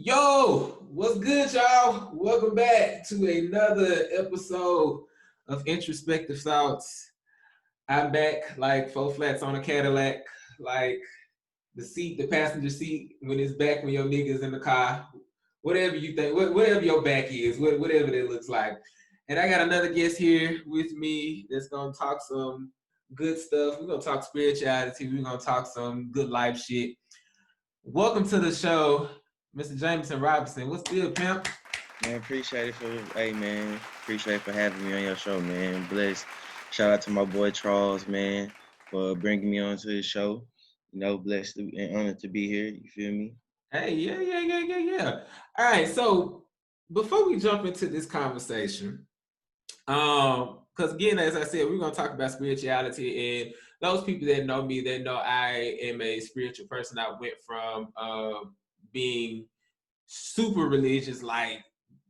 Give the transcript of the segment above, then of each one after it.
Yo, what's good, y'all? Welcome back to another episode of Introspective Thoughts. I'm back like four flats on a Cadillac, like the passenger seat when it's back when your nigga's in the car. Whatever you think, whatever your back is, whatever that looks like. And I got another guest here with me that's gonna talk some good stuff. We're gonna talk spirituality. We're gonna talk some good life shit. Welcome to the show, Mr. Jameson Robinson. What's good, pimp? Man, appreciate it for having me on your show, man. Bless. Shout out to my boy Charles, man, for bringing me onto the show. Blessed and honored to be here. You feel me? Hey, yeah. All right, so before we jump into this conversation, because again, as I said, we're gonna talk about spirituality, and those people that know me, they know I am a spiritual person. I went from being super religious, like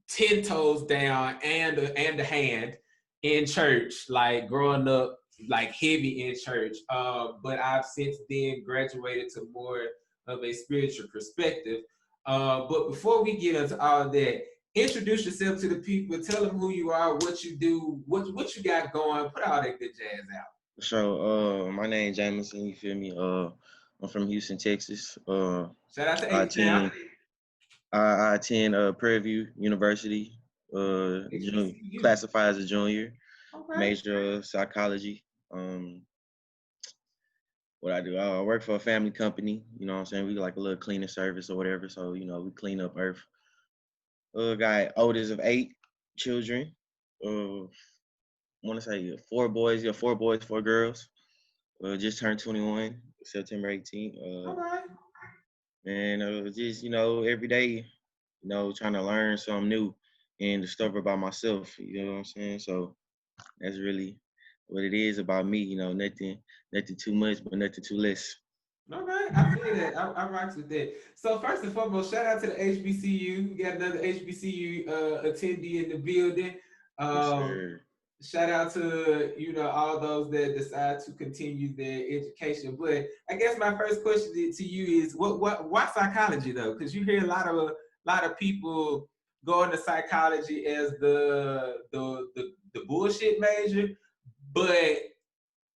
10 toes down and a hand in church, like growing up like heavy in church. But I've since then graduated to more of a spiritual perspective. But before we get into all that, introduce yourself to the people, tell them who you are, what you do, what you got going, put all that good jazz out. So, my name Jameson. You feel me? I'm from Houston, Texas. Shout out to I H-Town. attend I attend Prairie View University. HBCU. Classified as a junior, Okay. major psychology. Um, what I do. I work for a family company. You know what I'm saying? We like a little cleaning service or whatever. So, we clean up Earth. Got oldest of 8 children. I want to say four boys, 4 girls. Just turned 21, September 18th. All right. And just, every day, trying to learn something new and discover about myself. You know what I'm saying? So that's really what it is about me. Nothing too much, but nothing too less. Okay, I feel that. I rocks with that. So first and foremost, shout out to the HBCU. We got another HBCU attendee in the building. Yes, Um, sir. Shout out to all those that decide to continue their education. But I guess my first question to you is why psychology though? Because you hear a lot of people go into psychology as the bullshit major, but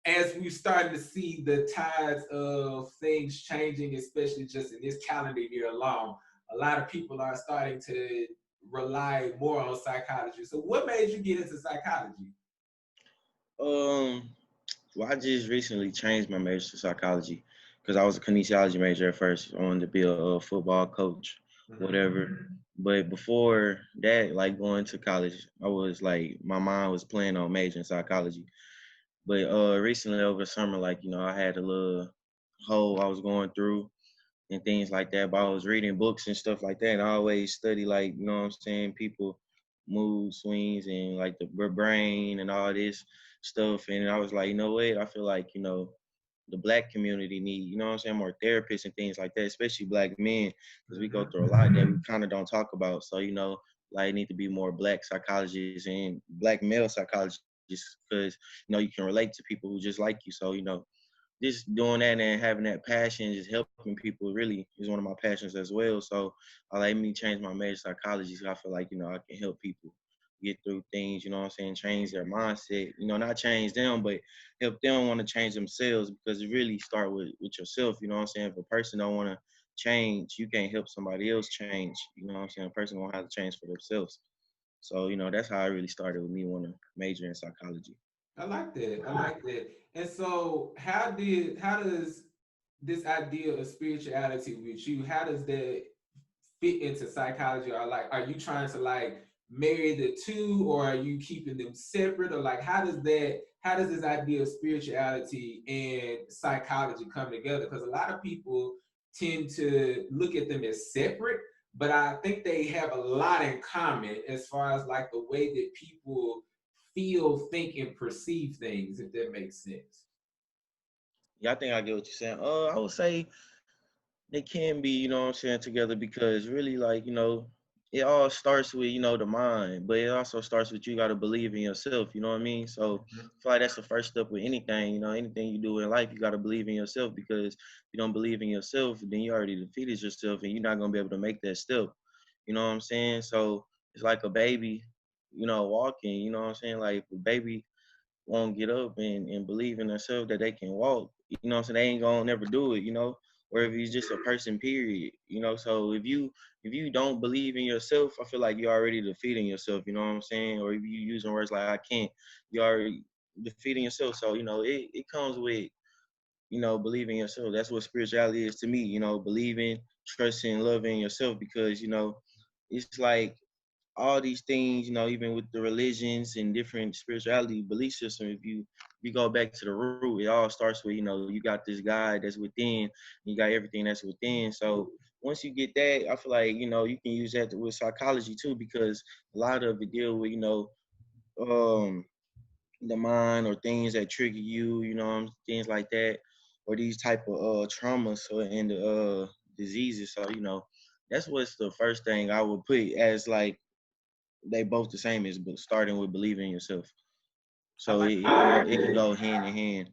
as we're starting to see the tides of things changing, especially just in this calendar year alone, a lot of people are starting to rely more on psychology. So, what made you get into psychology? Um, well, I just recently changed my major to psychology because I was a kinesiology major at first. I wanted to be a football coach, whatever. Mm-hmm. But before that, like going to college, I was like, my mind was planning on majoring in psychology. But recently over the summer, like, I had a little hole I was going through and things like that. But I was reading books and stuff like that. And I always study, like, you know what I'm saying, people mood swings and like the brain and all this stuff. And I was like, you know what? I feel like, the black community need, you know what I'm saying, more therapists and things like that, especially black men, because we go through a lot that we kind of don't talk about. So, like need to be more black psychologists and black male psychologists because, you can relate to people who just like you. So, just doing that and having that passion, just helping people really is one of my passions as well. So I like me change my major psychology. So I feel like, I can help people get through things, you know what I'm saying, change their mindset, not change them, but help them want to change themselves because it really start with yourself, you know what I'm saying? If a person don't want to change, you can't help somebody else change, you know what I'm saying? A person gonna have to change for themselves. So, that's how I really started with me wanting to major in psychology. I like that. I like that. And so, how does this idea of spirituality with you? How does that fit into psychology? Or like, are you trying to like marry the two, or are you keeping them separate? Or like, how does this idea of spirituality and psychology come together? Because a lot of people tend to look at them as separate, but I think they have a lot in common as far as like the way that people feel, think, and perceive things, if that makes sense. Yeah, I think I get what you're saying. I would say they can be, you know what I'm saying, together because really, like, it all starts with, the mind, but it also starts with you got to believe in yourself, you know what I mean? So I feel like that's the first step with anything, anything you do in life, you got to believe in yourself because if you don't believe in yourself, then you already defeated yourself and you're not going to be able to make that step. You know what I'm saying? So it's like a baby, walking. You know what I'm saying? Like if a baby won't get up and believe in themselves that they can walk, so they ain't gonna never do it, or if he's just a person, period, so if you don't believe in yourself, I feel like you're already defeating yourself, you know what I'm saying? Or if you using words like I can't, you're already defeating yourself. So, it comes with, believing yourself. That's what spirituality is to me, believing, trusting, loving yourself, because, it's like all these things, even with the religions and different spirituality belief system, if you go back to the root, it all starts with, you got this God that's within, you got everything that's within. So once you get that, I feel like, you can use that with psychology too, because a lot of it deal with, um, the mind, or things that trigger you, things like that, or these type of traumas, and the diseases. So, that's what's the first thing I would put as like they both the same as, but starting with believing in yourself. I So like it can go hand in hand.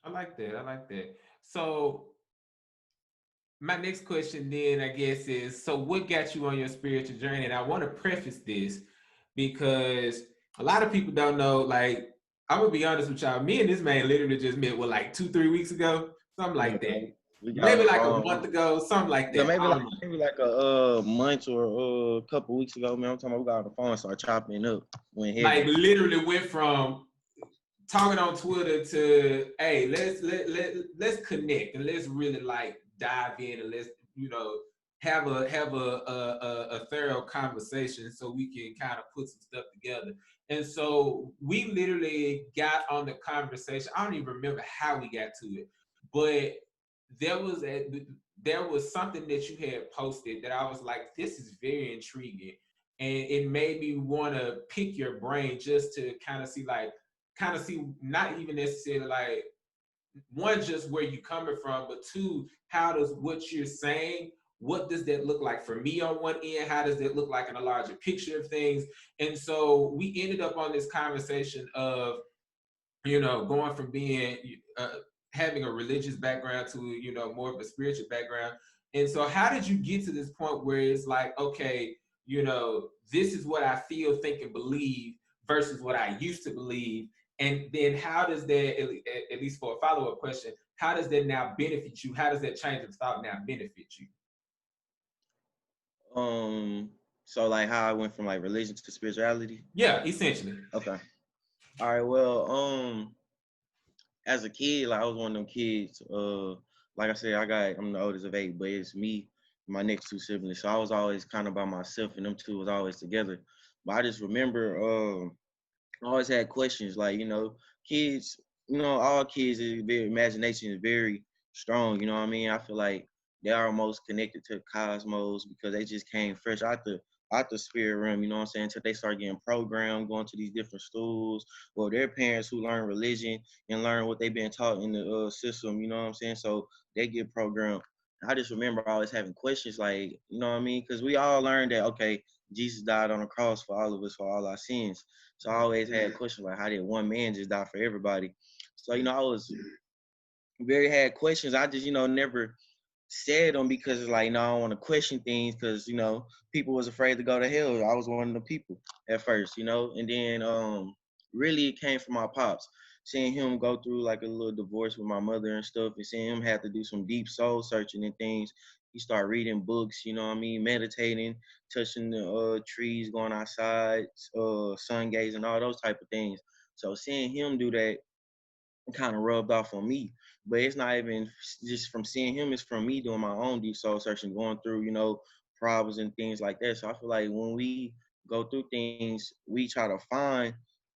I like that. I like that. So my next question then I guess is, so what got you on your spiritual journey? And I want to preface this because a lot of people don't know, like, I'm gonna be honest with y'all, me and this man literally just met like 2-3 weeks ago, something Yeah, like that. we got on Maybe the like a phone. month ago, something like Yeah, that. maybe I like don't know. maybe like a month or a couple weeks ago, man. I'm talking about we got on the phone and started chopping up, went Like heavy. literally went from talking on Twitter to, hey, let's connect and let's really like dive in and let's, have a thorough conversation so we can kind of put some stuff together. And so we literally got on the conversation. I don't even remember how we got to it, but there was a there was something that you had posted that I was like, this is very intriguing. And it made me want to pick your brain just to kind of see not even necessarily like, one, just where you coming from, but two, how does what you're saying, what does that look like for me on one end? How does that look like in a larger picture of things? And so we ended up on this conversation of, going from being having a religious background to, more of a spiritual background. And so how did you get to this point where it's like, okay, this is what I feel, think, and believe versus what I used to believe? And then how does that, at least for a follow-up question, how does that now benefit you? How does that change of thought now benefit you? Um, so like how I went from like religion to spirituality. Yeah, essentially. Okay. All right. Well, as a kid, like I was one of them kids. Like I said, I'm the oldest of eight, but it's me, and my next two siblings. So I was always kind of by myself, and them two was always together. But I just remember, I always had questions. Like, kids, all kids, their imagination is very strong. You know what I mean? I feel like they are most connected to the cosmos because they just came fresh out the spirit realm. You know what I'm saying? Until they start getting programmed, going to these different schools, or their parents who learn religion and learn what they've been taught in the system. You know what I'm saying? So they get programmed. I just remember always having questions, like, you know what I mean? Because we all learned that, okay, Jesus died on the cross for all of us, for all our sins. So I always had questions like, how did one man just die for everybody? So, I was very had questions. I just, never said them because it's like, no, I don't want to question things because, people was afraid to go to hell. I was one of the people at first, and then really it came from my pops. Seeing him go through like a little divorce with my mother and stuff, and seeing him have to do some deep soul searching and things. He started reading books, you know what I mean, meditating, touching the trees, going outside, sun gazing, all those type of things. So seeing him do that kind of rubbed off on me. But it's not even just from seeing him, it's from me doing my own deep soul searching, going through, problems and things like that. So I feel like when we go through things, we try to find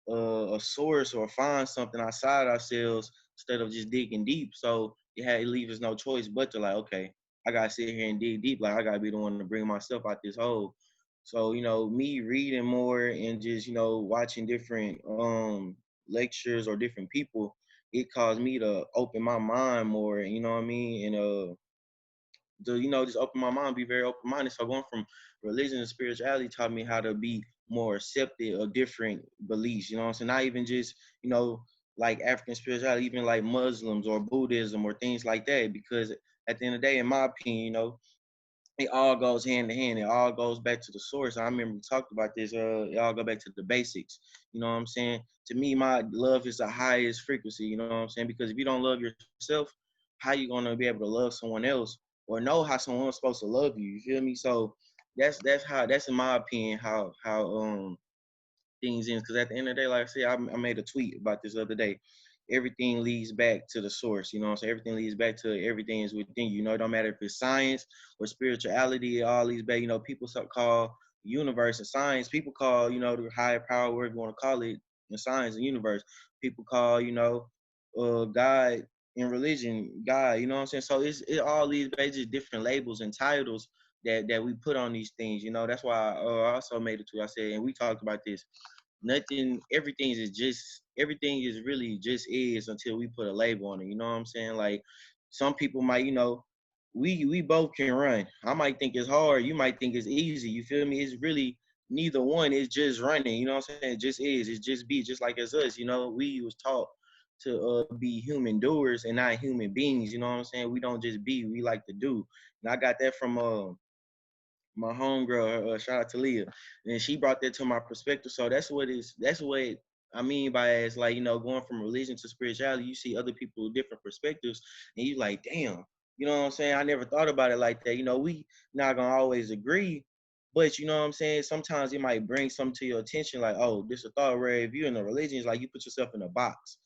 a source or find something outside ourselves instead of just digging deep. So it leaves us no choice but to like, okay, I gotta sit here and dig deep. Like I gotta be the one to bring myself out this hole. So, me reading more and just, watching different lectures or different people, it caused me to open my mind more, you know what I mean? And to, just open my mind, be very open minded. So going from religion to spirituality taught me how to be more accepted of different beliefs, you know what I'm saying? Not even just, like African spirituality, even like Muslims or Buddhism or things like that. Because at the end of the day, in my opinion, it all goes hand in hand. It all goes back to the source. I remember we talked about this. It all go back to the basics. You know what I'm saying? To me, my love is the highest frequency. You know what I'm saying? Because if you don't love yourself, how you gonna be able to love someone else or know how someone's supposed to love you? You feel me? So that's in my opinion how things in. Because at the end of the day, like I said, I made a tweet about this the other day. Everything leads back to the source. You know what I'm saying? Everything leads back to everything is within you. You know, it don't matter if it's science or spirituality, it all leads back. You know, people call universe and science. People call, you know, the higher power, whatever you want to call it, in science and universe. People call, you know, God in religion, God, you know what I'm saying? So it all leads back to different labels and titles that we put on these things. You know, that's why I also made it to. I said, and we talked about this. Nothing, everything is really just is until we put a label on it. You know what I'm saying? Like some people might, you know, we both can run. I might think it's hard. You might think it's easy. You feel me? It's really neither one. It's just running. You know what I'm saying? It just is. It's just be just like as us. You know, we was taught to be human doers and not human beings. You know what I'm saying? We don't just be. We like to do. And I got that from my homegirl, shout out to Leah, and she brought that to my perspective. So that's what I mean by it's like, you know, going from religion to spirituality. You see other people with different perspectives, and you like, damn, you know what I'm saying? I never thought about it like that. You know, we not gonna always agree, but you know what I'm saying? Sometimes it might bring something to your attention, like, oh, this a thought where if you're in a religion, it's like you put yourself in a box.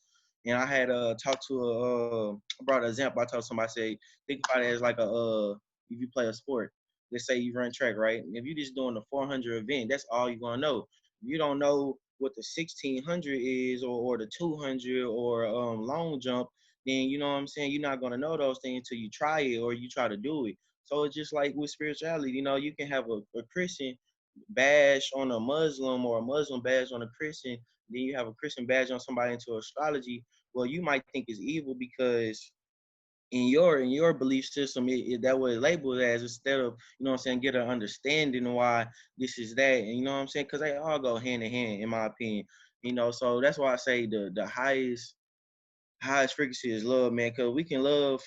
And I had talked to brought an example. I told somebody, I say, think about it as like if you play a sport, let's say you run track, right? If you're just doing the 400 event, that's all you're gonna know. You don't know what the 1600 is or the 200 or long jump, then you know what I'm saying. You're not gonna know those things until you try it or you try to do it. So it's just like with spirituality, you know, you can have a Christian badge on a Muslim or a Muslim badge on a Christian, then you have a Christian badge on somebody into astrology. Well, you might think it's evil because in your belief system, that was labeled as instead of, you know what I'm saying, get an understanding of why this is that, and you know what I'm saying, because they all go hand in hand, in my opinion. You know, so that's why I say the highest frequency is love, man, because we can love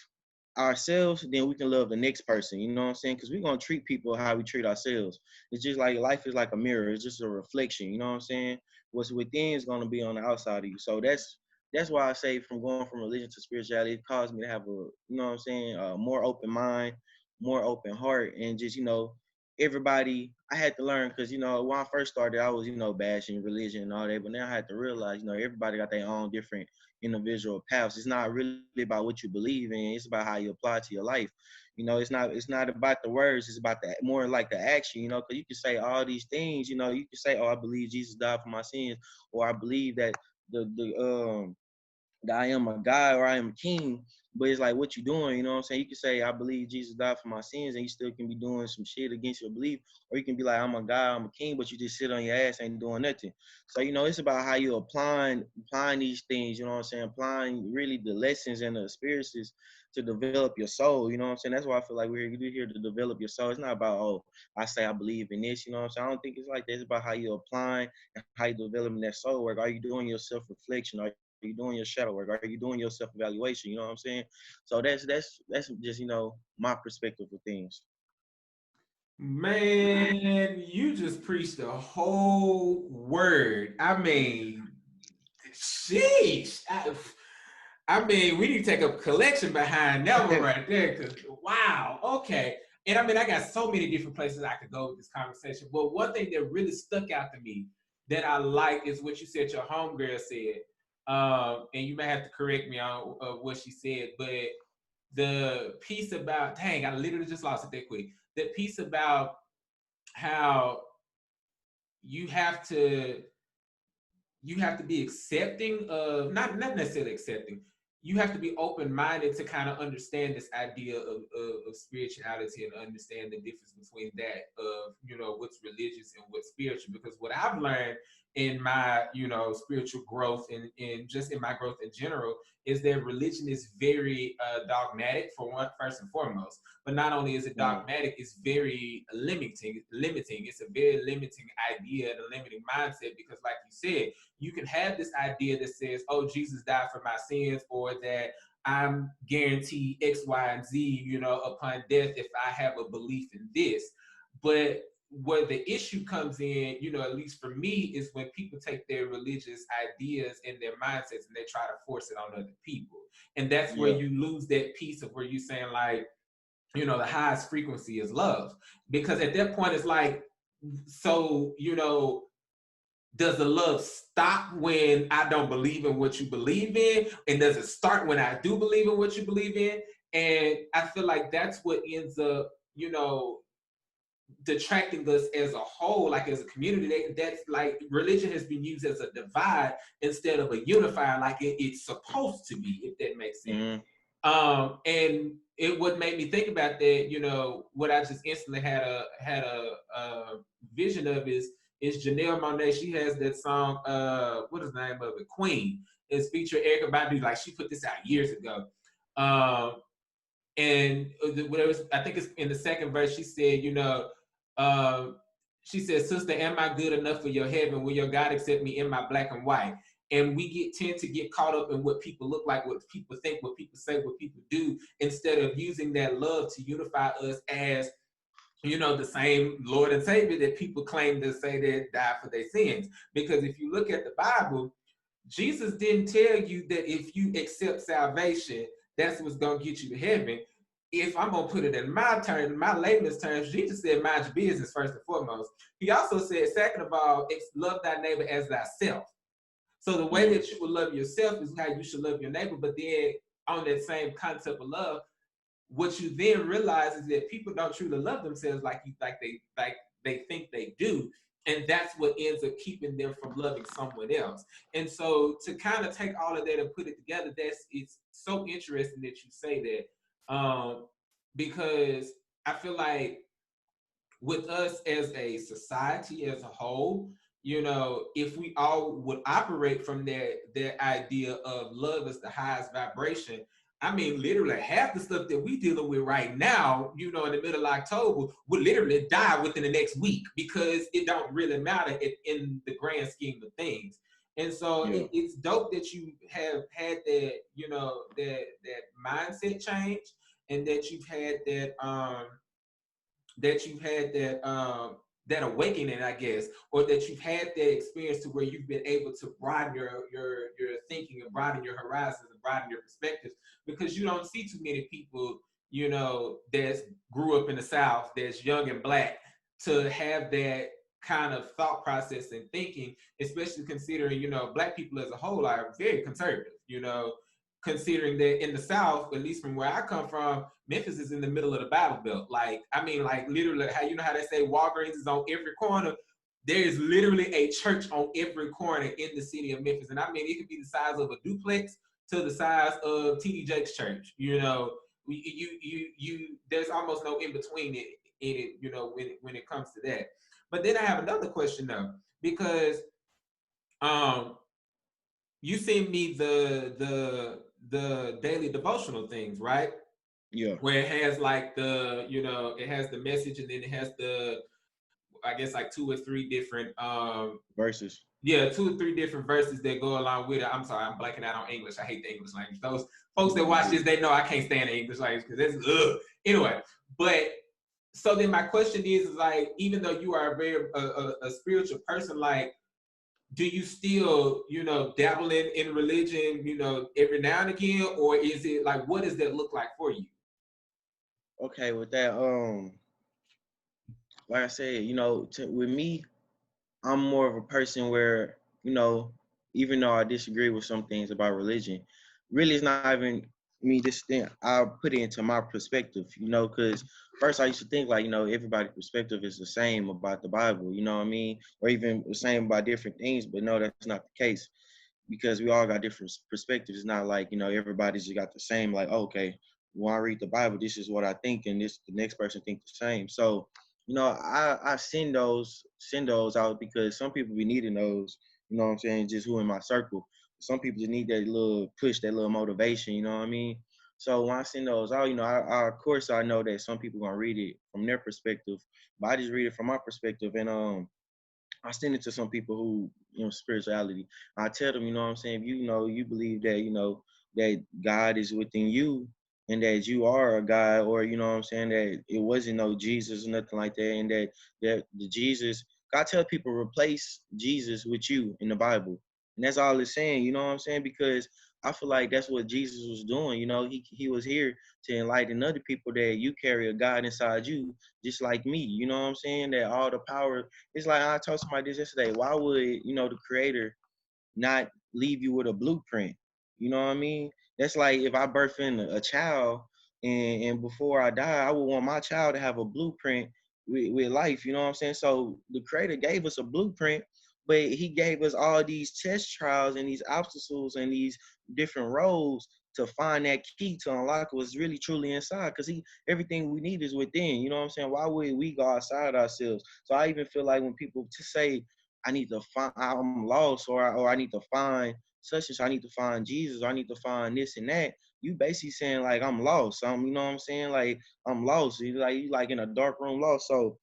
ourselves, then we can love the next person. You know what I'm saying? Because we're gonna treat people how we treat ourselves. It's just like life is like a mirror. It's just a reflection. You know what I'm saying? What's within is gonna be on the outside of you. So that's why I say from going from religion to spirituality, it caused me to have a, you know what I'm saying, a more open mind, more open heart, and just, you know, everybody. I had to learn because, you know, when I first started, I was, you know, bashing religion and all that, but now I had to realize, you know, everybody got their own different individual paths. It's not really about what you believe in. It's about how you apply to your life. You know, it's not about the words. It's about the more like the action. You know, because you can say all these things. You know, you can say, "Oh, I believe Jesus died for my sins," or "I believe that that I am a God or I am a king." But it's like what you doing, you know what I'm saying? You can say, I believe Jesus died for my sins, and you still can be doing some shit against your belief. Or you can be like, I'm a God, I'm a king, but you just sit on your ass, ain't doing nothing. So, you know, it's about how you applying these things, you know what I'm saying? Applying really the lessons and the experiences to develop your soul, you know what I'm saying? That's why I feel like we're here to develop your soul. It's not about, oh, I say I believe in this, you know what I'm saying? I don't think it's like that. It's about how you applying and how you developing that soul work. Are you doing your self-reflection? Are you doing your shadow work? Are you doing your self-evaluation? You know what I'm saying? So that's just, you know, my perspective of things. Man, you just preached the whole word. I mean, sheesh. I mean, we need to take a collection behind that one right there. Cause wow, okay. And I mean, I got so many different places I could go with this conversation. But one thing that really stuck out to me that I like is what you said your homegirl said. And you may have to correct me on what she said, but the piece about dang, I literally just lost it that quick. That piece about how you have to you have to be accepting of not necessarily accepting. You have to be open minded to kind of understand this idea of spirituality and understand the difference between that of what's religious and what's spiritual. Because what I've learned in my spiritual growth and in just in my growth in general is that religion is very dogmatic for one first and foremost. But not only is it Mm, dogmatic, it's very limiting. It's a very limiting idea and a limiting mindset because, like you said, you can have this idea that says, "Oh, Jesus died for my sins," or that I'm guaranteed X, Y, and Z, upon death if I have a belief in this. But where the issue comes in, at least for me, is when people take their religious ideas and their mindsets and they try to force it on other people. And that's where Yeah. you lose that piece of where you're saying, like, the highest frequency is love. Because at that point, it's like, so, does the love stop when I don't believe in what you believe in? And does it start when I do believe in what you believe in? And I feel like that's what ends up, detracting us as a whole, like as a community. That's like religion has been used as a divide instead of a unifier, like it's supposed to be, if that makes sense. Mm-hmm. And it what made me think about that, what I just instantly had a vision of is Janelle Monáe. She has that song, what is the name of it? Queen. It's featuring Erykah Badu. Like, she put this out years ago. And whatever, I think it's in the second verse, she said, uh, she said, "Sister, am I good enough for your heaven? Will your God accept me in my black and white?" And we tend to get caught up in what people look like, what people think, what people say, what people do, instead of using that love to unify us as, the same Lord and Savior that people claim to say that died for their sins. Because if you look at the Bible, Jesus didn't tell you that if you accept salvation, that's what's going to get you to heaven. If I'm going to put it in my terms, my layman's terms, Jesus said, mind your business first and foremost. He also said, second of all, love thy neighbor as thyself. So the way that you will love yourself is how you should love your neighbor. But then on that same concept of love, what you then realize is that people don't truly love themselves like they think they do. And that's what ends up keeping them from loving someone else. And so to kind of take all of that and put it together, it's so interesting that you say that. Because I feel like with us as a society as a whole, if we all would operate from that idea of love as the highest vibration, I mean, literally half the stuff that we dealing with right now, in the middle of October, would literally die within the next week, because it don't really matter in the grand scheme of things. And so Yeah. it's dope that you have had that, that mindset change, and that you've had that awakening, I guess, or that you've had that experience to where you've been able to broaden your thinking and broaden your horizons and broaden your perspectives, because you don't see too many people, that grew up in the South, that's young and black, to have that kind of thought process and thinking, especially considering, black people as a whole are very conservative, considering that in the South, at least from where I come from, Memphis is in the middle of the Bible Belt. Like, I mean, like literally, how they say Walgreens is on every corner. There is literally a church on every corner in the city of Memphis, and I mean, it could be the size of a duplex to the size of T.D. Jakes' church. There's almost no in between it. When it comes to that. But then I have another question though, because you send me the daily devotional things, right? Yeah. Where it has like it has the message, and then it has I guess like two or three different Verses. yeah, two or three different verses that go along with it. I'm sorry, I'm blanking out on English. I hate the English language. Those folks that watch this, they know I can't stand the English language because it's ugh. Anyway, but so then my question is like, even though you are a spiritual person, like, do you still, dabble in religion, every now and again, or is it like, what does that look like for you? Okay, with that, like I said, with me, I'm more of a person where, even though I disagree with some things about religion, really it's not even me this thing. I'll put it into my perspective, because first I used to think like, everybody's perspective is the same about the Bible, you know what I mean? Or even the same about different things, but no, that's not the case, because we all got different perspectives. It's not like, everybody's just got the same, like, oh, okay, when I read the Bible, this is what I think, and this the next person think the same. So, I send those out because some people be needing those, you know what I'm saying, just who in my circle. Some people just need that little push, that little motivation, you know what I mean? So when I send those out, of course I know that some people gonna read it from their perspective, but I just read it from my perspective. And I send it to some people who, spirituality. I tell them, you know what I'm saying, if you believe that, that God is within you and that you are a God, or you know what I'm saying, that it wasn't no Jesus or nothing like that, and that the Jesus, God tell people replace Jesus with you in the Bible. And that's all it's saying, you know what I'm saying? Because I feel like that's what Jesus was doing. You know, he was here to enlighten other people that you carry a God inside you, just like me. You know what I'm saying? That all the power. It's like I told somebody this yesterday. Why would the Creator not leave you with a blueprint? You know what I mean? That's like if I birth in a child and before I die, I would want my child to have a blueprint with life. You know what I'm saying? So the Creator gave us a blueprint, but He gave us all these test trials and these obstacles and these different roads to find that key to unlock what's really truly inside. Because everything we need is within. You know what I'm saying? Why would we go outside ourselves? So I even feel like when people to say I need to find, I'm lost, or I need to find such and such, I need to find Jesus, or I need to find this and that. You basically saying like I'm lost. You know what I'm saying? Like I'm lost. You like in a dark room lost. So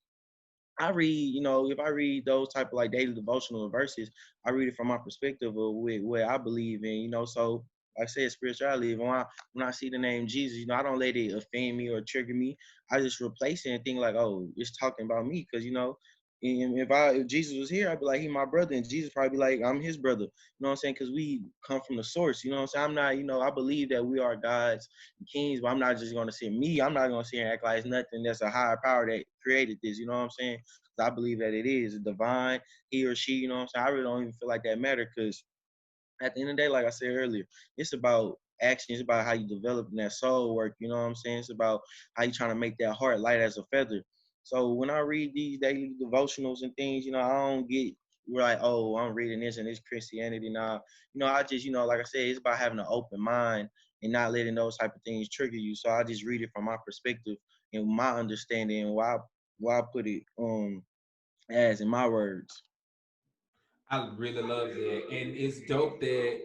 I read, if I read those type of like daily devotional verses, I read it from my perspective of what I believe in, So like I said, spirituality. When I see the name Jesus, I don't let it offend me or trigger me. I just replace it and think like, oh, it's talking about me, because and if Jesus was here, I'd be like, he my brother, and Jesus probably be like, I'm his brother. You know what I'm saying? Because we come from the source. You know what I'm saying? I'm not, I believe that we are God's kings, but I'm not just gonna say me. I'm not gonna sit here and act like it's nothing that's a higher power that created this. You know what I'm saying? Because I believe that it is divine, he or she. You know what I'm saying? I really don't even feel like that matter, because at the end of the day, like I said earlier, it's about action. It's about how you develop that soul work. You know what I'm saying? It's about how you trying to make that heart light as a feather. So when I read these daily devotionals and things, I don't get like, oh, I'm reading this and this Christianity now. I just, like I said, it's about having an open mind and not letting those type of things trigger you. So I just read it from my perspective and my understanding, and why I put it as in my words. I really love that, and it's dope that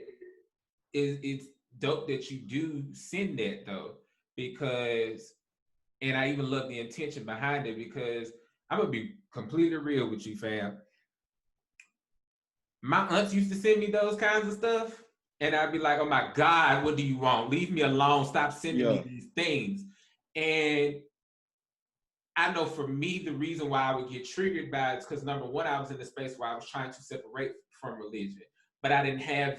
it's dope that you do send that though, because, and I even love the intention behind it, because I'm gonna be completely real with you, fam. My aunts used to send me those kinds of stuff, and I'd be like, "Oh my God, what do you want? Leave me alone! Stop sending me Yeah, these things." And I know for me, the reason why I would get triggered by it is because, number one, I was in a space where I was trying to separate from religion, but I didn't have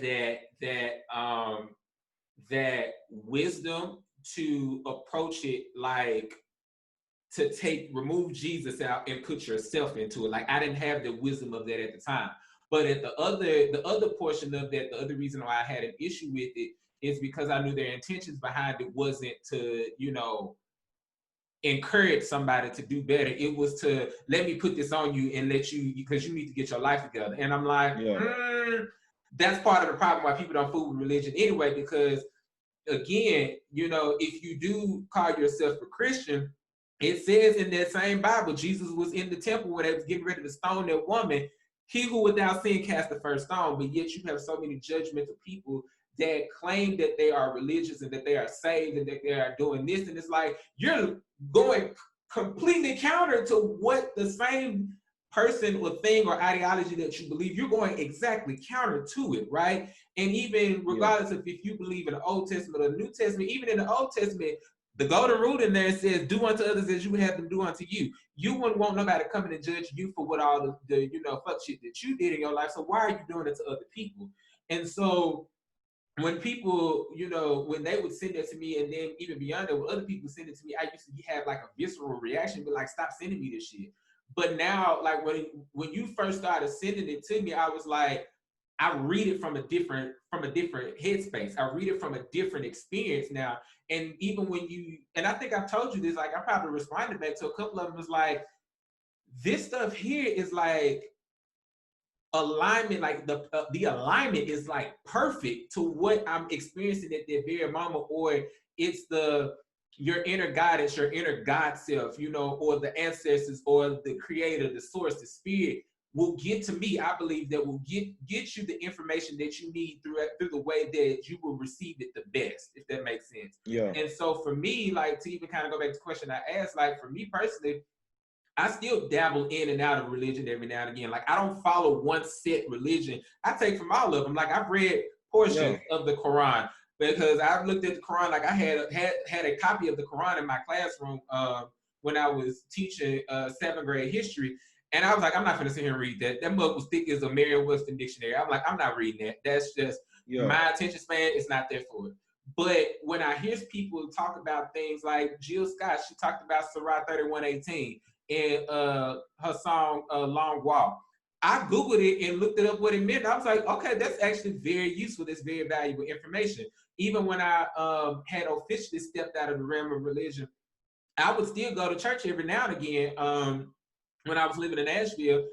that wisdom to approach it, like to remove Jesus out and put yourself into it. Like I didn't have the wisdom of that at the time. But at the other portion of that, the other reason why I had an issue with it is because I knew their intentions behind it wasn't to, encourage somebody to do better. It was to let me put this on you and let you, because you need to get your life together. And I'm like, yeah, that's part of the problem why people don't fool with religion anyway, because again, if you do call yourself a Christian, it says in that same Bible, Jesus was in the temple when they was getting ready to stone that woman. He who without sin cast the first stone, but yet you have so many judgmental people that claim that they are religious and that they are saved and that they are doing this. And it's like, you're going completely counter to what the same person or thing or ideology that you believe, you're going exactly counter to it, right? And even yeah, regardless of if you believe in the Old Testament or the New Testament, even in the Old Testament, the golden rule in there says, "Do unto others as you would have them do unto you." You wouldn't want nobody coming and judge you for what all the fuck shit that you did in your life. So why are you doing it to other people? And so when people, when they would send it to me, and then even beyond that, when other people send it to me, I used to have like a visceral reaction, but like, stop sending me this shit. But now, like when you first started sending it to me, I was like, I read it from a different headspace. I read it from a different experience now. And even when and I think I've told you this, like I probably responded back to a couple of them, was like, this stuff here is like alignment, like the alignment is like perfect to what I'm experiencing at that very moment, or it's your inner guidance, your inner God self, or the ancestors, or the creator, the source, the spirit will get to me. I believe that will get you the information that you need through the way that you will receive it the best, if that makes sense. yeah, And so for me, like to even kind of go back to the question I asked, like for me personally, I still dabble in and out of religion every now and again. Like I don't follow one set religion. I take from all of them. Like I've read yeah, portions of the Quran. because I looked at the Quran, like I had a copy of the Quran in my classroom when I was teaching 7th grade history. And I was like, I'm not going to sit here and read that. That mug was thick as a Merriam-Webster dictionary. I'm like, I'm not reading that. That's just my attention span is not there for it. But when I hear people talk about things like Jill Scott, she talked about Surah 31:18 in her song Long Walk. I Googled it and looked it up what it meant. I was like, okay, that's actually very useful. That's very valuable information. Even when I had officially stepped out of the realm of religion, I would still go to church every now and again when I was living in Nashville.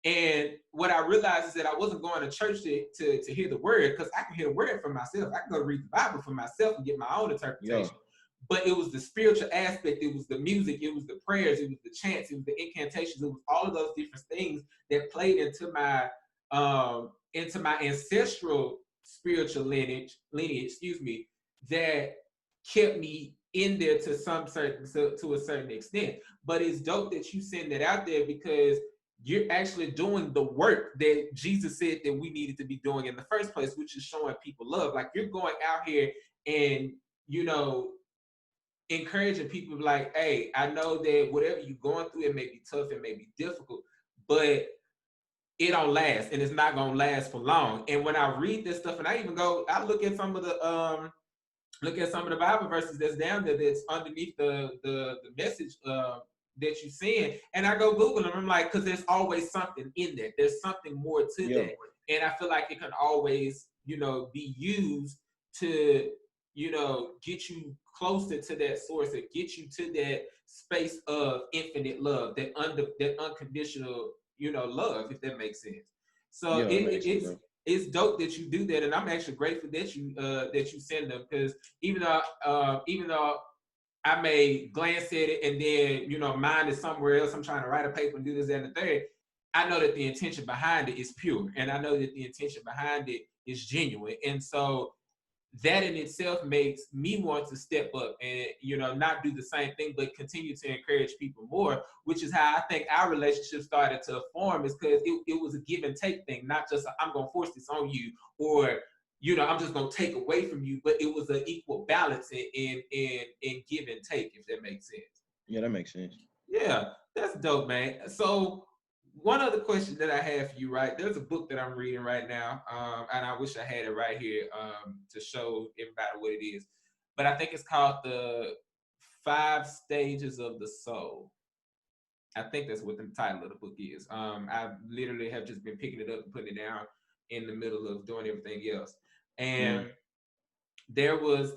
And what I realized is that I wasn't going to church to hear the word, because I can hear the word for myself. I can go read the Bible for myself and get my own interpretation. Yeah. But it was the spiritual aspect, it was the music, it was the prayers, it was the chants, it was the incantations, it was all of those different things that played into my ancestral spiritual lineage, that kept me in there to a certain extent. But it's dope that you send that out there, because you're actually doing the work that Jesus said that we needed to be doing in the first place, which is showing people love. Like, you're going out here and, encouraging people like, hey, I know that whatever you're going through, it may be tough, it may be difficult, but it don't last, and it's not gonna last for long. And when I read this stuff, and I look at some of the Bible verses that's down there, that's underneath the message that you send, and I go Google them. I'm like, because there's always something in there. There's something more to that, and I feel like it can always, be used to, get you closer to that source, and get you to that space of infinite love, that unconditional, love, if that makes sense. So it's dope that you do that, and I'm actually grateful that you send them, because even though I may glance at it and then mine is somewhere else, I'm trying to write a paper and do this and the third, I know that the intention behind it is pure, and I know that the intention behind it is genuine, and so that in itself makes me want to step up and not do the same thing, but continue to encourage people more, which is how I think our relationship started to form, is because it was a give and take thing, not just I'm gonna force this on you, or I'm just gonna take away from you, but it was an equal balance in give and take, if that makes sense. Yeah, that makes sense. Yeah, that's dope, man. So one other question that I have for you, right? There's a book that I'm reading right now, and I wish I had it right here to show everybody what it is. But I think it's called The 5 Stages of the Soul. I think that's what the title of the book is. I literally have just been picking it up and putting it down in the middle of doing everything else. And there was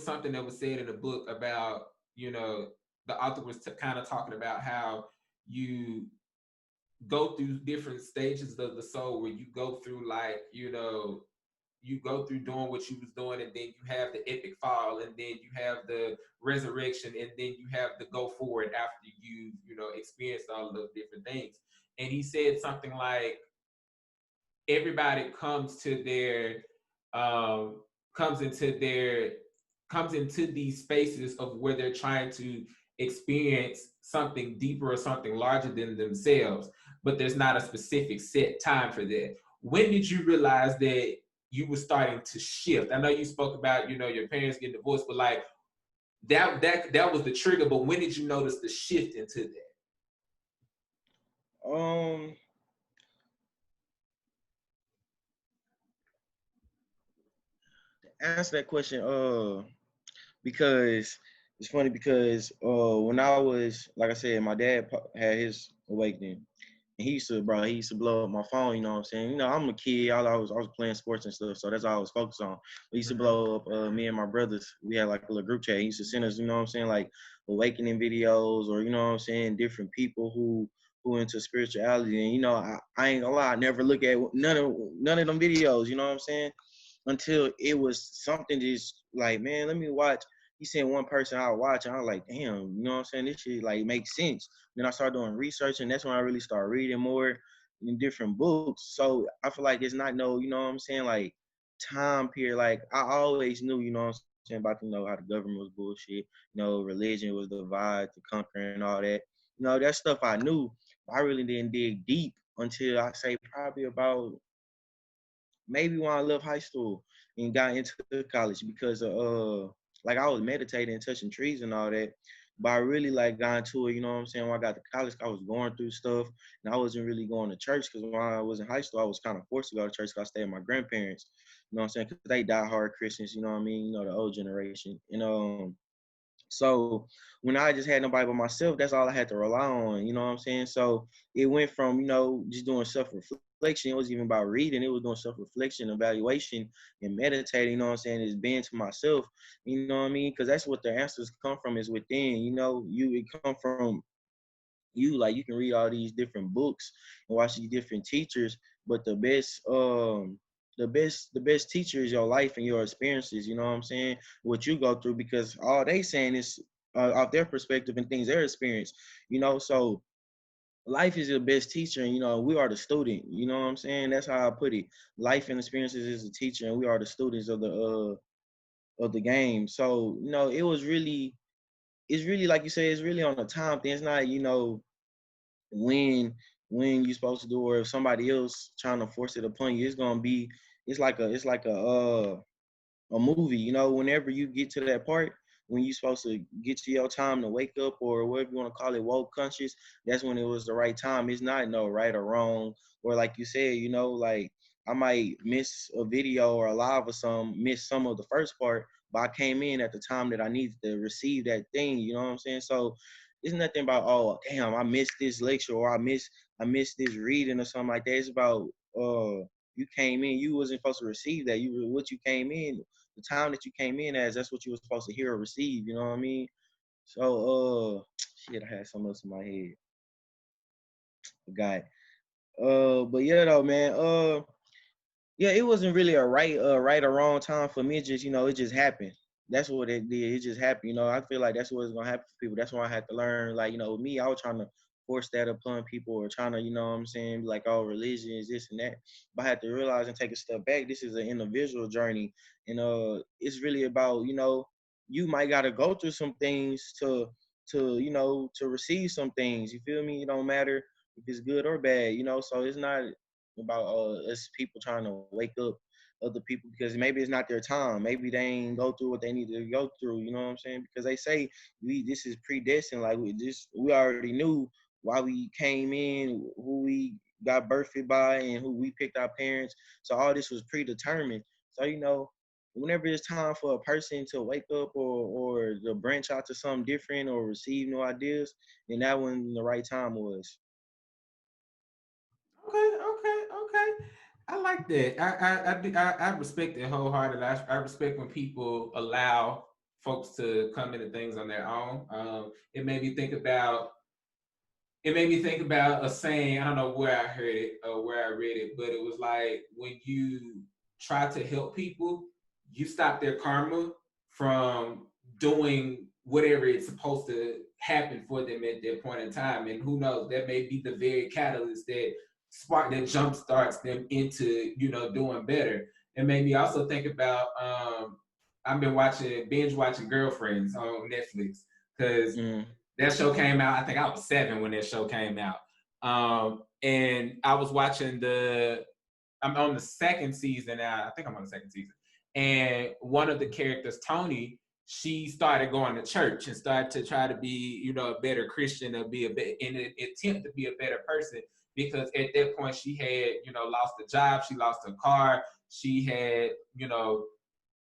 something that was said in the book about, the author was kind of talking about how you go through different stages of the soul, where you go through, like, you go through doing what you was doing, and then you have the epic fall, and then you have the resurrection, and then you have the go forward after you experienced all of those different things. And he said something like, everybody comes into these spaces of where they're trying to experience something deeper or something larger than themselves, but there's not a specific set time for that. When did you realize that you were starting to shift? I know you spoke about your parents getting divorced, but like that was the trigger. But when did you notice the shift into that? Answer that question, because it's funny, because when I was, like I said, my dad had his awakening, and he used to blow up my phone, you know what I'm saying? I'm a kid, I was playing sports and stuff, so that's all I was focused on. He used to blow up me and my brothers. We had like a little group chat. He used to send us, you know what I'm saying, like awakening videos, or you know what I'm saying, different people who into spirituality. And I ain't gonna lie, I never look at none of them videos, you know what I'm saying? Until it was something just like, man, let me watch. He sent one person I watch, and I was like, damn, you know what I'm saying? This shit like makes sense. Then I started doing research, and that's when I really started reading more in different books. So I feel like it's not no, you know what I'm saying, like time period. Like I always knew, you know what I'm saying, about how the government was bullshit, religion was the vibe to conquer and all that. That stuff I knew. But I really didn't dig deep until I say probably about maybe when I left high school. and got into college because like I was meditating, touching trees and all that. But I really like got into it, you know what I'm saying? When I got to college, I was going through stuff and I wasn't really going to church because when I was in high school, I was kind of forced to go to church because I stayed with my grandparents, you know what I'm saying? Because they die hard Christians, you know what I mean? You know, the old generation. So when I just had nobody but myself, that's all I had to rely on. You know what I'm saying? So it went from, just doing self-reflection. It was even about reading. It was doing self-reflection, evaluation, and meditating, you know what I'm saying? Is being to myself, you know what I mean? Because that's what the answers come from is within, it come from you. Like you can read all these different books and watch these different teachers, but the best teacher is your life and your experiences, you know what I'm saying? What you go through, because all they saying is off their perspective and things they're experienced, so life is your best teacher, and we are the student, you know what I'm saying? That's how I put it. Life and experiences is the teacher, and we are the students of the game. So it's really like you say, it's really on a time thing. It's not when you're supposed to do, or if somebody else trying to force it upon you. It's like a movie, whenever you get to that part, when you're supposed to get to your time to wake up, or whatever you want to call it, woke conscious, that's when it was the right time. It's not no right or wrong, or like you said, like I might miss a video or a live or miss some of the first part, but I came in at the time that I needed to receive that thing, you know what I'm saying? So it's nothing about, oh damn, I missed this lecture, or I missed this reading or something like that. It's about you came in, you wasn't supposed to receive that. What you came in, the time that you came in as, that's what you were supposed to hear or receive, you know what I mean? So shit, I had something else in my head. Forgot. But yeah though, man. Yeah, it wasn't really a right or wrong time for me. It just, it just happened. That's what it did. It just happened. I feel like that's what's gonna happen for people. That's why I had to learn. Like, with me, I was trying to force that upon people, or trying to, what I'm saying, be like, oh, religion is this and that. But I had to realize and take a step back. This is an individual journey, and it's really about, you might gotta go through some things to receive some things. You feel me? It don't matter if it's good or bad. So it's not about us people trying to wake up other people because maybe it's not their time. Maybe they ain't go through what they need to go through. You know what I'm saying? Because they say this is predestined. Like we already knew why we came in, who we got birthed by, and who we picked our parents. So all this was predetermined. So whenever it's time for a person to wake up, or to branch out to something different, or receive new ideas, then that when the right time was. Okay, okay, okay. I like that. I respect it wholeheartedly. I respect when people allow folks to come into things on their own. It made me think about a saying. I don't know where I heard it or where I read it, but it was like when you try to help people, you stop their karma from doing whatever it's supposed to happen for them at that point in time. And who knows, that may be the very catalyst that jump starts them into doing better. It made me also think about I've been binge watching Girlfriends on Netflix because Mm. that show came out. I think I was 7 when that show came out. And I was watching I'm on the second season now. I think I'm on the second season. And one of the characters, Tony, she started going to church and started to try to be, a better Christian, or be in an attempt to be a better person. Because at that point she had, lost a job, she lost her car, she had,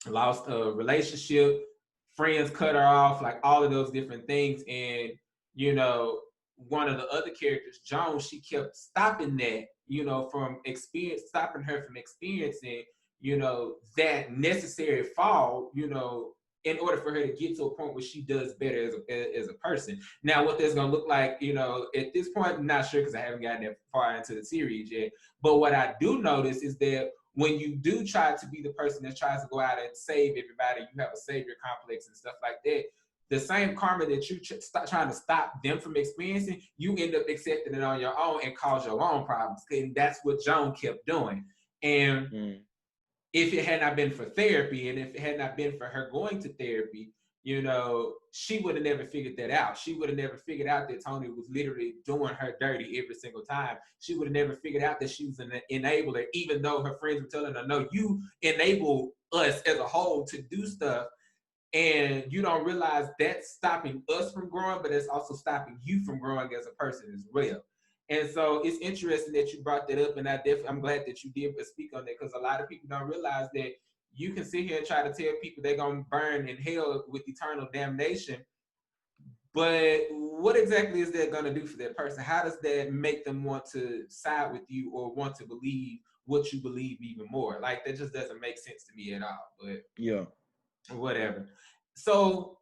lost a relationship, friends cut her off, like all of those different things. And, one of the other characters, Joan, she kept stopping that, stopping her from experiencing, that necessary fall, in order for her to get to a point where she does better as a person. Now, what that's gonna look like, at this point, I'm not sure because I haven't gotten that far into the series yet. But what I do notice is that when you do try to be the person that tries to go out and save everybody, you have a savior complex and stuff like that. The same karma that you trying to stop them from experiencing, you end up accepting it on your own and cause your own problems. And that's what Joan kept doing. And Mm. if it had not been for therapy, and if it had not been for her going to therapy, she would have never figured that out. She would have never figured out that Tony was literally doing her dirty every single time. She would have never figured out that she was an enabler, even though her friends were telling her, no, you enable us as a whole to do stuff, and you don't realize that's stopping us from growing, but it's also stopping you from growing as a person as well. And so it's interesting that you brought that up, and I'm glad that you did speak on that, because a lot of people don't realize that you can sit here and try to tell people they're gonna burn in hell with eternal damnation, but what exactly is that gonna do for that person? How does that make them want to side with you or want to believe what you believe even more? Like, that just doesn't make sense to me at all. But Yeah. whatever. So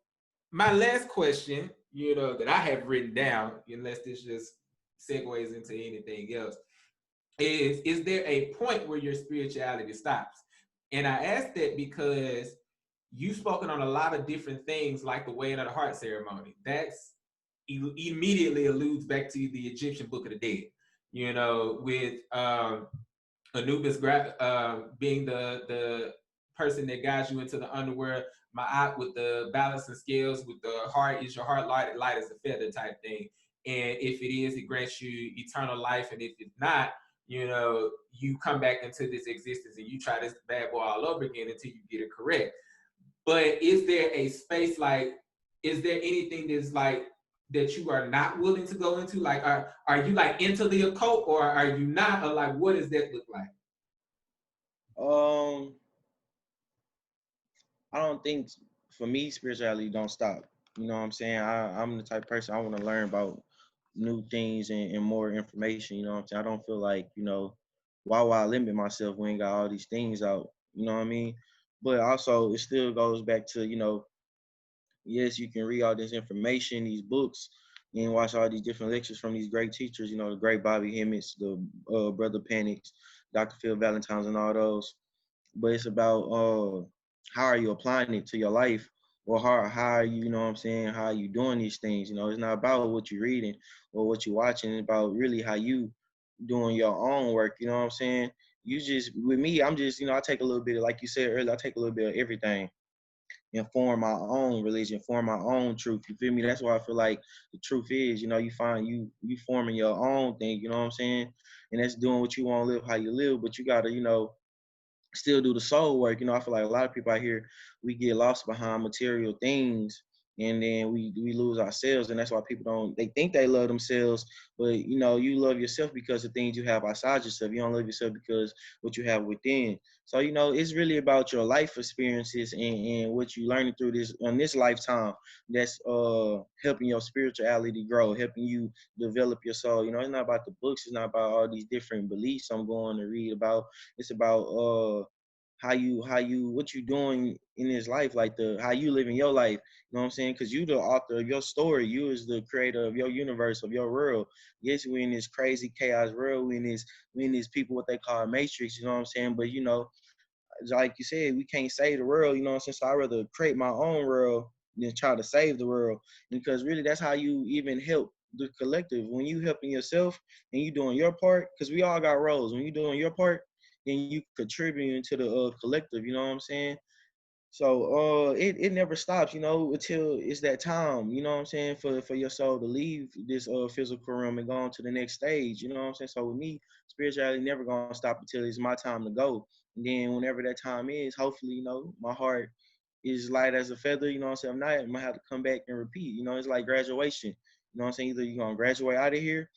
my last question, that I have written down, unless this just segues into anything else, is there a point where your spirituality stops? And I ask that because you've spoken on a lot of different things, like the weighing of the heart ceremony. That's immediately alludes back to the Egyptian Book of the Dead, with Anubis being the person that guides you into the underworld. Ma'at with the balance and scales, with the heart, is your heart light as a feather type thing. And if it is, it grants you eternal life. And if it's not, you come back into this existence and you try this bad boy all over again until you get it correct. But is there a space, like, is there anything that's like that you are not willing to go into? Like, are you like into the occult, or are you not? Or like, what does that look like? Um, I don't think for me spirituality don't stop. You know what I'm saying? I'm the type of person I want to learn about new things and more information. You know what I'm saying? I don't feel like, why would I limit myself when I got all these things out? You know what I mean? But also it still goes back to, yes, you can read all this information, these books, and watch all these different lectures from these great teachers, the great Bobby Hemmets, the Brother Panics, Dr. Phil Valentine's, and all those. But it's about how are you applying it to your life, or how are you, what I'm saying, how are you doing these things? It's not about what you're reading or what you're watching. It's about really how you doing your own work. You know what I'm saying? You just, with me, I'm just, I take a little bit of, like you said earlier, I take a little bit of everything and form my own religion, form my own truth. You feel me? That's why I feel like the truth is, you find you forming your own thing. You know what I'm saying? And that's doing what you want to live, how you live. But you gotta, still do the soul work. I feel like a lot of people out here, we get lost behind material things, and then we lose ourselves. And that's why people they think they love themselves, but you love yourself because the things you have outside yourself. You don't love yourself because what you have within. So, it's really about your life experiences and what you learning through this lifetime that's helping your spirituality grow, helping you develop your soul. It's not about the books, it's not about all these different beliefs I'm going to read about. It's about how you what you doing in this life, like the how you living your life. You know what I'm saying? Because you the author of your story. You is the creator of your universe, of your world. Yes, we in this crazy chaos world. We in this people what they call matrix. You know what I'm saying? But like you said, we can't save the world. You know what I'm saying? So I rather create my own world than try to save the world, because really that's how you even help the collective. When you helping yourself and you doing your part, because we all got roles. When you doing your part, then you contributing to the collective. You know what I'm saying? So it never stops, until it's that time, you know what I'm saying, for your soul to leave this physical realm and go on to the next stage, you know what I'm saying? So with me, spirituality never gonna stop until it's my time to go. And then whenever that time is, hopefully, my heart is light as a feather, you know what I'm saying? If not, I'm gonna have to come back and repeat. It's like graduation. You know what I'm saying? Either you're gonna graduate out of here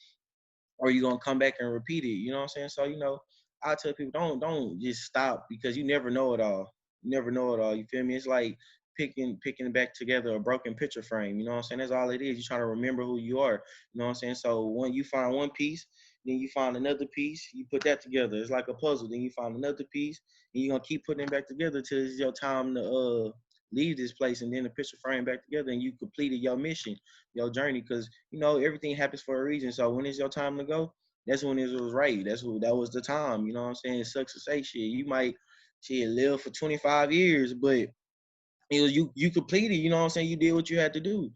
or you're gonna come back and repeat it. You know what I'm saying? So, I tell people don't just stop, because you never know it all. You never know it all. You feel me? It's like picking back together a broken picture frame. You know what I'm saying? That's all it is. You're trying to remember who you are. You know what I'm saying? So when you find one piece, then you find another piece, you put that together. It's like a puzzle. Then you find another piece, and you're gonna keep putting it back together till it's your time to leave this place, and then the picture frame back together, and you completed your mission, your journey. Because everything happens for a reason. So when it's your time to go, that's when it was right. That was the time. You know what I'm saying? It sucks to say shit. You might live for 25 years, but you completed, you know what I'm saying? You did what you had to do.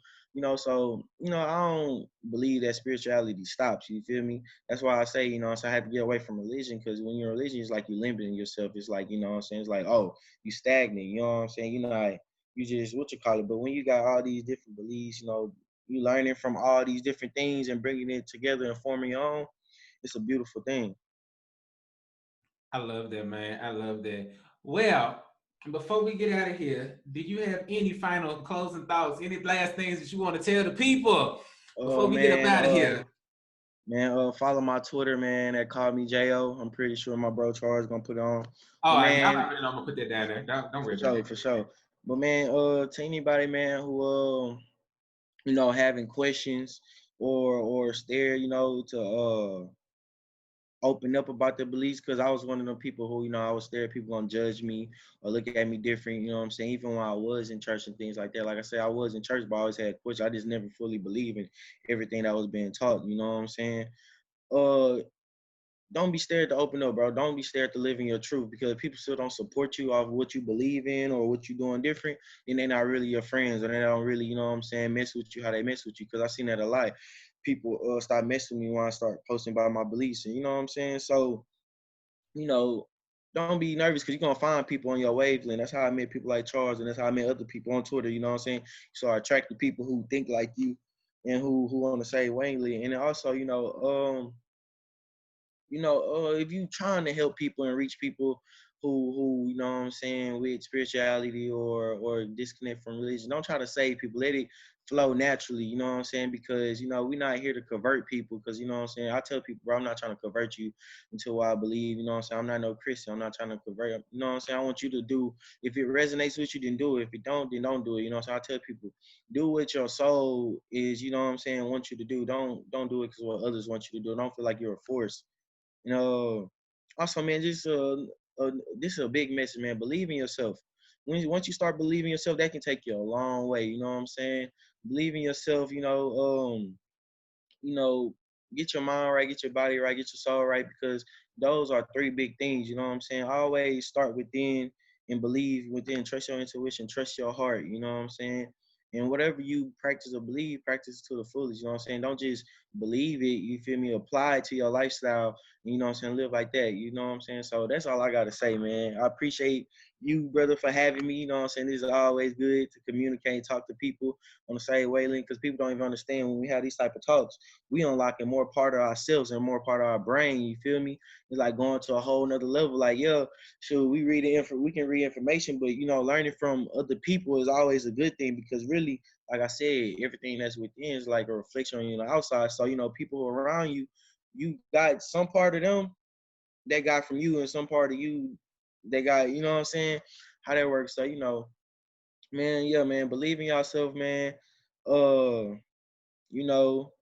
So I don't believe that spirituality stops. You feel me? That's why I say, so I had to get away from religion, because when you're religion, it's like you're limiting yourself. It's like, you know what I'm saying? It's like, oh, you stagnant, you know what I'm saying? Like, you just what you call it. But when you got all these different beliefs, you learning from all these different things and bringing it together and forming your own, it's a beautiful thing. I love that, man. I love that. Well, before we get out of here, do you have any final closing thoughts? Any last things that you want to tell the people before we get up Man, out of here? follow my Twitter, man. At Call Me Jo. I'm pretty sure my bro Charles gonna put it on. Oh, But y'all man, already know I'm gonna put that down there. Don't for worry about sure, that. for sure. But man, to anybody, man, who having questions or stare, to open up about their beliefs, because I was one of them people who, I was scared people gonna judge me or look at me different, you know what I'm saying? Even when I was in church and things like that. Like I said, I was in church, but I always had questions. I just never fully believed in everything that was being taught, you know what I'm saying? Uh don't be scared to open up, bro. Don't be scared to live in your truth, because people still don't support you off of what you believe in or what you're doing different, and they're not really your friends, or they don't really, you know what I'm saying, mess with you how they mess with you. Because I seen that a lot. People start messing with me when I start posting about my beliefs, and you know what I'm saying. So you know, don't be nervous, because you're gonna find people on your wavelength. That's how I met people like Charles, and that's how I met other people on Twitter. You know what I'm saying? So I attract the people who think like you and who on the same wavelength. And then also, if you trying to help people and reach people who you know what I'm saying, with spirituality or disconnect from religion, don't try to save people. Let it flow naturally, you know what I'm saying? Because we're not here to convert people, because you know what I'm saying, I tell people, bro, I'm not trying to convert you into what I believe, you know what I'm saying? I'm not no Christian. I'm not trying to convert, you know what I'm saying? I want you to do, if it resonates with you, then do it. If it don't, then don't do it. You know what I'm saying? I tell people, do what your soul is, you know what I'm saying, want you to do. Don't do it because what others want you to do. Don't feel like you're a force. You know, also, man, just this is a big message, man. Believe in yourself. Once you start believing yourself, that can take you a long way. You know what I'm saying? Believe in yourself. You know, get your mind right, get your body right, get your soul right, because those are three big things. You know what I'm saying? Always start within and believe within. Trust your intuition, trust your heart. You know what I'm saying? And whatever you practice or believe, practice to the fullest. You know what I'm saying? Don't just believe it. You feel me? Apply it to your lifestyle. You know what I'm saying? Live like that. You know what I'm saying? So that's all I gotta say, man. I appreciate you, brother, for having me. You know what I'm saying? This is always good to communicate and talk to people on the same wavelength, because people don't even understand when we have these type of talks, we unlocking more part of ourselves and more part of our brain. You feel me? It's like going to a whole nother level. Like, yeah, sure, we can read information, but learning from other people is always a good thing, because really, like I said, everything that's within is like a reflection on you on the outside. So, people around you, you got some part of them they got from you, and some part of you they got, you know what I'm saying? How that works. So, man, yeah, man, believe in yourself, man. Uh, you know,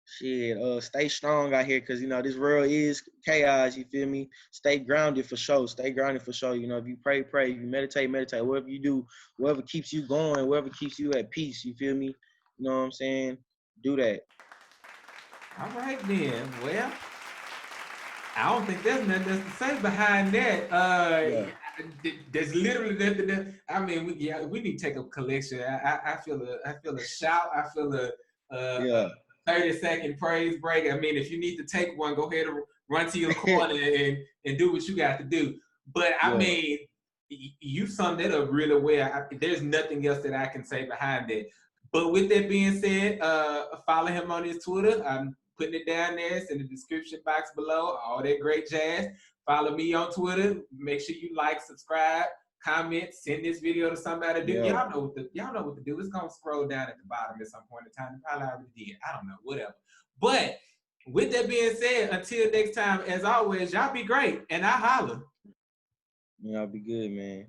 Shit, stay strong out here, because this world is chaos. You feel me? Stay grounded for sure. Stay grounded for sure. If you pray, pray. If you meditate, meditate. Whatever you do, whatever keeps you going, whatever keeps you at peace. You feel me? You know what I'm saying? Do that. All right then. Well, I don't think there's nothing else to say behind that. Yeah, There's literally nothing. I mean, we need to take a collection. I feel a shout. I feel a yeah, 30-second praise break. I mean, if you need to take one, go ahead and run to your corner and do what you got to do. But I yeah, mean, you summed it up really well. There's nothing else that I can say behind that. But with that being said, follow him on his Twitter. I'm putting it down there. It's in the description box below. All that great jazz. Follow me on Twitter. Make sure you like, subscribe, comment, send this video to somebody. Do yeah. y'all know what to do. It's gonna scroll down at the bottom at some point in time. It probably already did. I don't know. Whatever. But with that being said, until next time, as always, y'all be great, and I holler. Yeah, I'll be good, man.